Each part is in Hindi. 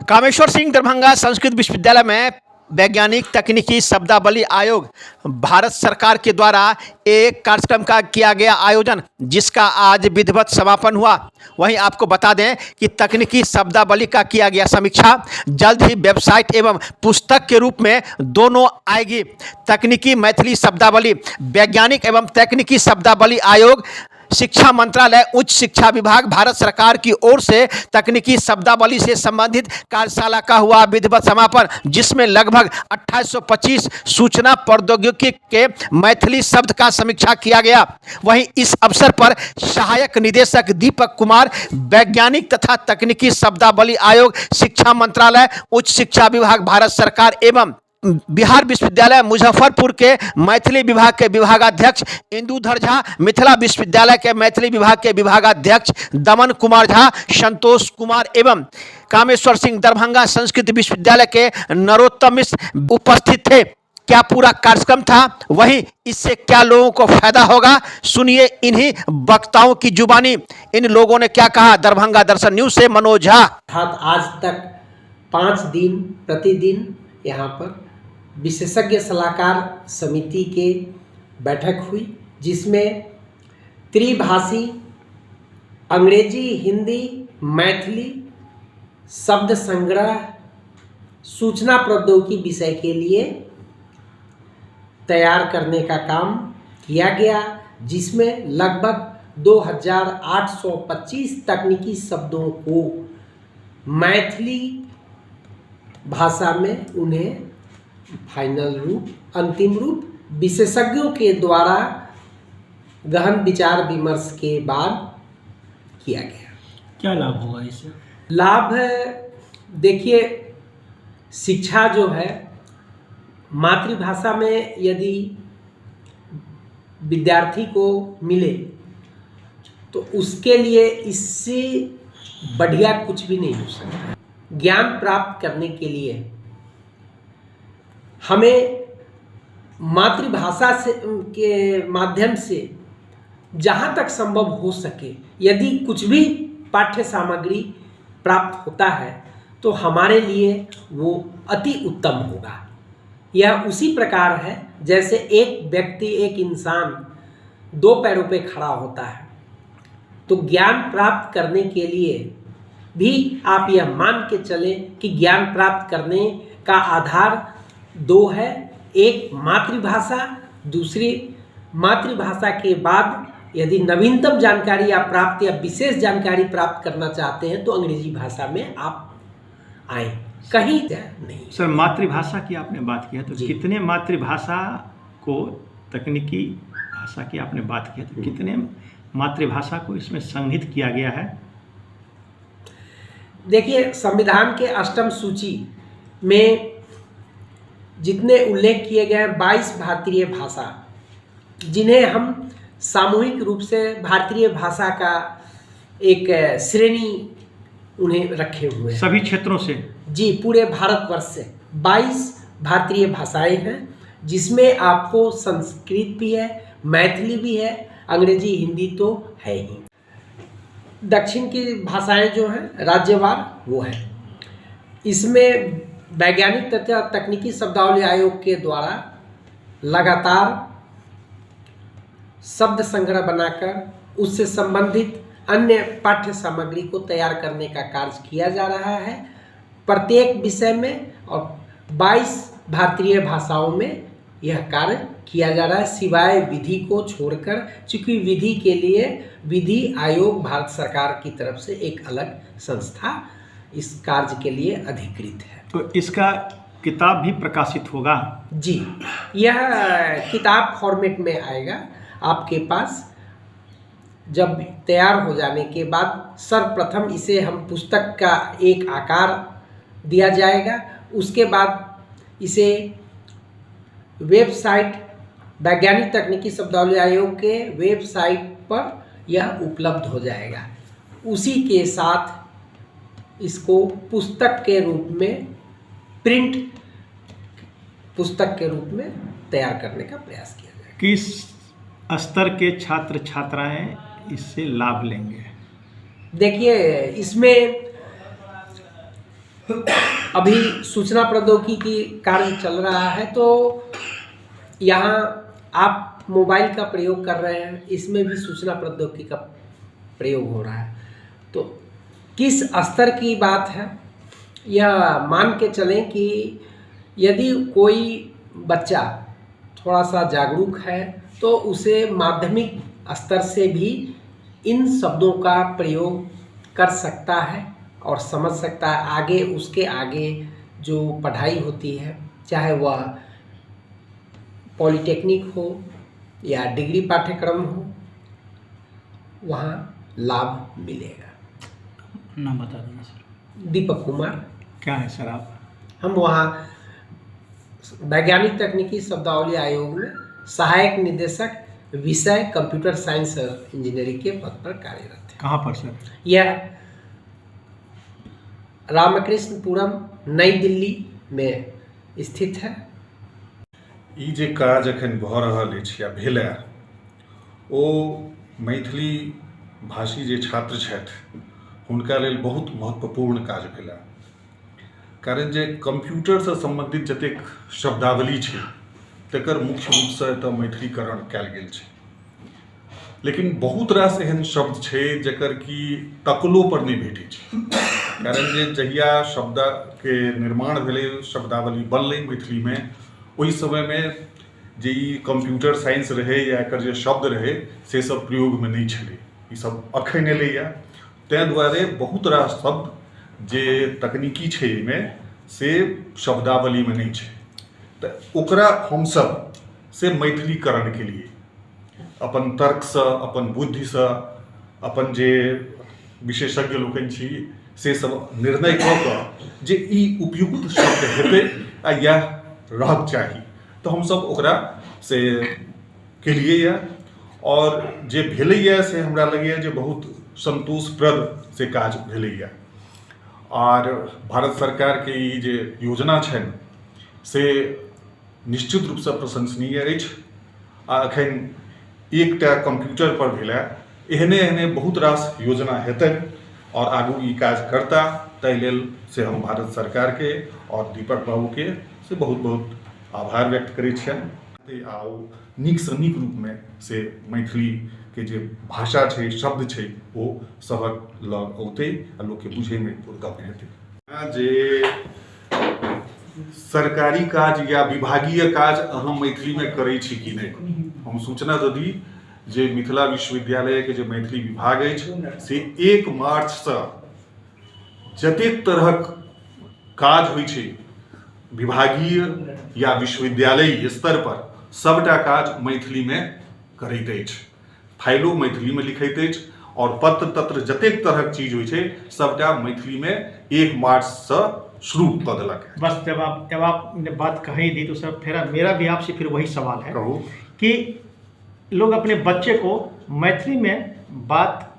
कामेश्वर सिंह दरभंगा संस्कृत विश्वविद्यालय में वैज्ञानिक तकनीकी शब्दावली आयोग भारत सरकार के द्वारा एक कार्यक्रम का किया गया आयोजन, जिसका आज विधिवत समापन हुआ। वहीं आपको बता दें कि तकनीकी शब्दावली का किया गया समीक्षा जल्द ही वेबसाइट एवं पुस्तक के रूप में दोनों आएगी। तकनीकी मैथिली शब्दावली वैज्ञानिक एवं तकनीकी शब्दावली आयोग शिक्षा मंत्रालय उच्च शिक्षा विभाग भारत सरकार की ओर से तकनीकी शब्दावली से संबंधित कार्यशाला का हुआ विधिवत समापन, जिसमें लगभग 2825 सूचना प्रौद्योगिकी के मैथिली शब्द का समीक्षा किया गया। वहीं इस अवसर पर सहायक निदेशक दीपक कुमार, वैज्ञानिक तथा तकनीकी शब्दावली आयोग शिक्षा मंत्रालय उच्च शिक्षा विभाग भारत सरकार एवं बिहार विश्वविद्यालय मुजफ्फरपुर के मैथिली विभाग के विभागाध्यक्ष इंदुधर झा, मिथिला विश्वविद्यालय के मैथिली विभाग के विभागाध्यक्ष दमन कुमार झा, संतोष कुमार एवं कामेश्वर सिंह दरभंगा संस्कृत विश्वविद्यालय के नरोत्तम मिश्र उपस्थित थे। क्या पूरा कार्यक्रम था, वहीं इससे क्या लोगों को फायदा होगा, सुनिए इन्हीं वक्ताओं की जुबानी। इन लोगों ने क्या कहा। दरभंगा दर्शन न्यूज से मनोज झा। आज तक 5 दिन प्रतिदिन यहाँ पर विशेषज्ञ सलाहकार समिति के बैठक हुई, जिसमें त्रिभाषी अंग्रेजी, हिंदी, मैथिली शब्द संग्रह सूचना प्रौद्योगिकी विषय के लिए तैयार करने का काम किया गया, जिसमें लगभग 2825 तकनीकी शब्दों को मैथिली भाषा में उन्हें फाइनल रूप, अंतिम रूप विशेषज्ञों के द्वारा गहन विचार विमर्श के बाद किया गया। क्या लाभ होगा इससे? लाभ देखिए, शिक्षा जो है मातृभाषा में यदि विद्यार्थी को मिले तो उसके लिए इससे बढ़िया कुछ भी नहीं हो सकता। ज्ञान प्राप्त करने के लिए हमें मातृभाषा से के माध्यम से जहाँ तक संभव हो सके, यदि कुछ भी पाठ्य सामग्री प्राप्त होता है तो हमारे लिए वो अति उत्तम होगा। यह उसी प्रकार है जैसे एक व्यक्ति, एक इंसान 2 पैरों पे खड़ा होता है, तो ज्ञान प्राप्त करने के लिए भी आप यह मान के चलें कि ज्ञान प्राप्त करने का आधार 2 है। एक मातृभाषा, दूसरी मातृभाषा के बाद यदि नवीनतम जानकारी आप प्राप्त या विशेष जानकारी प्राप्त करना चाहते हैं तो अंग्रेजी भाषा में आप आए, कहीं नहीं। सर, मातृभाषा की आपने बात की है तो कितने मातृभाषा को, तकनीकी भाषा की आपने बात की है तो कितने मातृभाषा को इसमें संघित किया गया है? देखिए, संविधान के 8वीं सूची में जितने उल्लेख किए गए 22 भारतीय भाषा, जिन्हें हम सामूहिक रूप से भारतीय भाषा का एक श्रेणी उन्हें रखे हुए हैं। सभी क्षेत्रों से? जी, पूरे भारतवर्ष से 22 भारतीय भाषाएं हैं, जिसमें आपको संस्कृत भी है, मैथिली भी है, अंग्रेजी, हिंदी तो है ही। दक्षिण की भाषाएं जो हैं राज्यवार, वो है। इसमें वैज्ञानिक तथा तकनीकी शब्दावली आयोग के द्वारा लगातार शब्द संग्रह बनाकर उससे संबंधित अन्य पाठ्य सामग्री को तैयार करने का कार्य किया जा रहा है प्रत्येक विषय में, और 22 भारतीय भाषाओं में यह कार्य किया जा रहा है, सिवाय विधि को छोड़कर, चूँकि विधि के लिए विधि आयोग भारत सरकार की तरफ से एक अलग संस्था इस कार्य के लिए अधिकृत है। तो इसका किताब भी प्रकाशित होगा? जी, यह किताब फॉर्मेट में आएगा आपके पास। जब तैयार हो जाने के बाद सर्वप्रथम इसे हम पुस्तक का एक आकार दिया जाएगा, उसके बाद इसे वेबसाइट, वैज्ञानिक तकनीकी शब्दावली आयोग के वेबसाइट पर यह उपलब्ध हो जाएगा। उसी के साथ इसको पुस्तक के रूप में, प्रिंट पुस्तक के रूप में तैयार करने का प्रयास किया जाएगा। किस स्तर के छात्र छात्राएं इससे लाभ लेंगे? देखिए, इसमें अभी सूचना प्रौद्योगिकी कार्य चल रहा है, तो यहाँ आप मोबाइल का प्रयोग कर रहे हैं, इसमें भी सूचना प्रौद्योगिकी का प्रयोग हो रहा है। तो किस स्तर की बात है, यह मान के चलें कि यदि कोई बच्चा थोड़ा सा जागरूक है तो उसे माध्यमिक स्तर से भी इन शब्दों का प्रयोग कर सकता है और समझ सकता है। आगे उसके आगे जो पढ़ाई होती है, चाहे वह पॉलिटेक्निक हो या डिग्री पाठ्यक्रम हो, वहाँ लाभ मिलेगा। नाम बता देना सर। दीपक कुमार। क्या है सर आप? हम वहाँ वैज्ञानिक तकनीकी शब्दावली आयोग में सहायक निदेशक विषय कंप्यूटर साइंस और इंजीनियरिंग के पद पर कार्यरत है। कहाँ पर सर? यह रामकृष्णपुरम नई दिल्ली में स्थित है। ई जे काज एखन भऽ रहल अछि या भेलए, ओ मैथिली भाषी जे छात्र छथि हुनका लेल बहुत महत्वपूर्ण काज भेलए। कारण जे कंप्यूटरसँ सम्बन्धित जतेक शब्दावली छै तकर मुख्य रूपसँ एतऽ मैथिलीकरण कयल गेल छै, लेकिन बहुत रास एहन शब्द छै जकर कि तकलो पर नहि भेटै छै। कारण जे जहिया शब्दके निर्माण भेलै, शब्दावली बनलै मैथिलीमे, ओहि समयमे जे ई कंप्यूटर साइंस रहै या एकर जे शब्द रहै से सब प्रयोगमे नहि छलै। ई सब अखन एलैए, ताहि दुआरे बहुत रास शब्द जे तकनीकी छै एहिमे से शब्दावलीमे नहि छै। तऽ ओकरा हमसब से मैथिलीकरण केलिए, अपन तर्कसँ, अपन बुद्धिसँ, अपन जे विशेषज्ञ लोकनि छी से सब निर्णय कऽ कऽ जे ई उपयुक्त शब्द हेतै आ इएह रहक चाही, तऽ हमसब ओकरा से केलिए यऽ। और जे भेलैए से हमरा लगैए जे बहुत संतोषप्रद से काज भेलैए। और भारत सरकारके ई जे योजना छनि से निश्चित रूपसँ प्रशंसनीय अछि। आ एखन एकटा कंप्यूटर पर भेलए, एहने एहने बहुत रास योजना हेतनि और आगू ई काज करता। ताहि लेल से हम भारत सरकारके और दीपक बाबूके से बहुत बहुत आभार व्यक्त करैत छियनि। आ नीकसँ नीक रूपमे से मैथिलीके जे भाषा छै, शब्द छै, ओ सभक लग औतै आ लोकके बुझैमे गप हेतै। जे सरकारी काज या विभागीय काज अहाँ मैथिलीमे करै छी कि नहि, हम सूचना दऽ दी जे मिथिला विश्वविद्यालयके जे मैथिली विभाग अछि से 1 मार्चसँ जतेक तरहक काज होइ छै विभागीय या विश्वविद्यालयी स्तर पर, सबटा काज मैथिलीमे करैत अछि। फाइलो मैथिलीमे लिखैत अछि और पत्र तत्र जतेक तरहक चीज होइ छै सबटा मैथिलीमे 1 मार्चसँ शुरू कऽ देलक। बस जब आपने बात कही दी तो सर फिर मेरा भी आपसे फिर वही सवाल है कि लोग अपने बच्चे को मैथिली में बात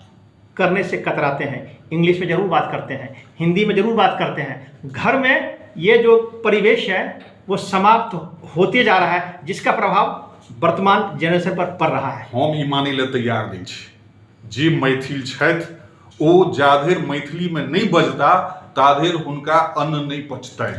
करने से कतराते हैं, इंग्लिश में ज़रूर बात करते हैं, हिंदी में ज़रूर बात करते हैं। घर में ये जो परिवेश है वो समाप्त होते जा रहा है, जिसका प्रभाव वर्तमान जनरेशन पर पड़ रहा है। हम ई मानै लए तैयार नहि छी। जे मैथिल छथि ओ जाधरि मैथिलीमे नहि बजता ताधरि हुनका अन्न नहि पचतनि।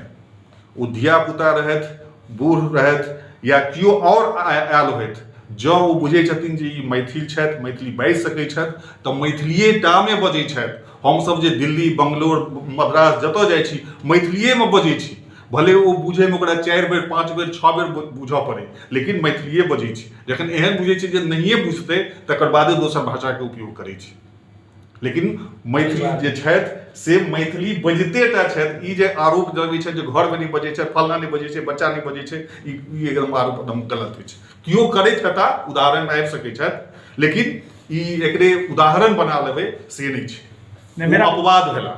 ओ धियापुता रहथि, बूढ़ रहथि या केओ और आयल होथि, जँ ओ बुझै छथिन जे ई मैथिल छथि, मैथिली बाजि सकै छथि तऽ मैथिलिए टामे बजै छथि। हमसब जे दिल्ली, बंगलोर, मद्रास जतऽ जाइ छी मैथिलिएमे बजै छी, भले ओ बुझैमे ओकरा 4 बेर 5 बेर 6 बेर बुझऽ पड़ै, लेकिन मैथिलिए बजै छी। जखन एहन बुझै छी जे नहिए बुझतै तकर बादे दोसर भाषाके उपयोग करै छी। लेकिन मैथिली जे छथि से मैथिली बजिते टा छथि। ई जे आरोप लगबै छै जे घरमे नहि बजै छै, फलना नहि बजै छै, बच्चा नहि बजै छै, ई एकदम आरोप एकदम गलत अछि। केओ करैत हेता, उदाहरण आबि सकै छथि, लेकिन ई एकरे उदाहरण बना लेबै से नहि छै, मेरा अपवाद भेला।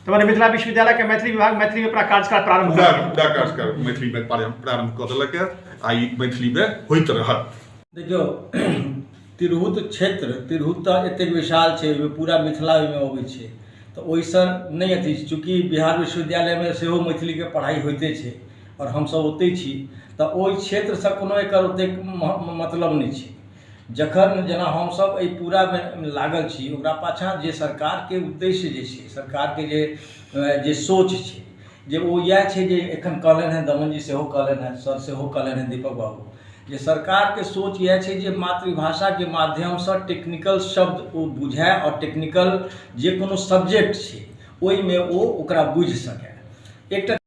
तो मैंने मिथिला विश्वविद्यालय के मैथिली विभाग मैथिली में अपना कार्यकाल प्रारंभ कर दिया। पूरा कार्यकाल मैथिली में प्रारंभ कऽ देलक है, आ ई मैथिली में होइत रहत। देखियौ, तिरहुत क्षेत्र, तिरहुत तऽ एतेक विशाल छै, ओहिमे पूरा मिथिला ओहिमे अबै छै, तऽ ओहिसँ नहि अथी। चूँकि बिहार विश्वविद्यालयमे सेहो मैथिलीके पढ़ाइ होइते छै और हमसब ओतहि छी, तऽ ओहि क्षेत्रसँ कोनो एकर ओतेक मतलब नहि छै। जखन जेना हमसब एहि पूरामे लागल छी, ओकरा पाछाँ जे सरकारके उद्देश्य जे छै, सरकारके जे सोच छै, जे ओ इएह छै जे एखन कहलनि हैं दमन जी सेहो कहलनि हैं, सर सेहो कहलनि हैं, दीपक बाबू, जे सरकारके सोच इएह छै जे मातृभाषाके माध्यमसँ टेक्निकल शब्द ओ बुझै आओर टेक्निकल जे कोनो सब्जेक्ट छै ओहिमे ओ ओकरा बुझि सकै। एकटा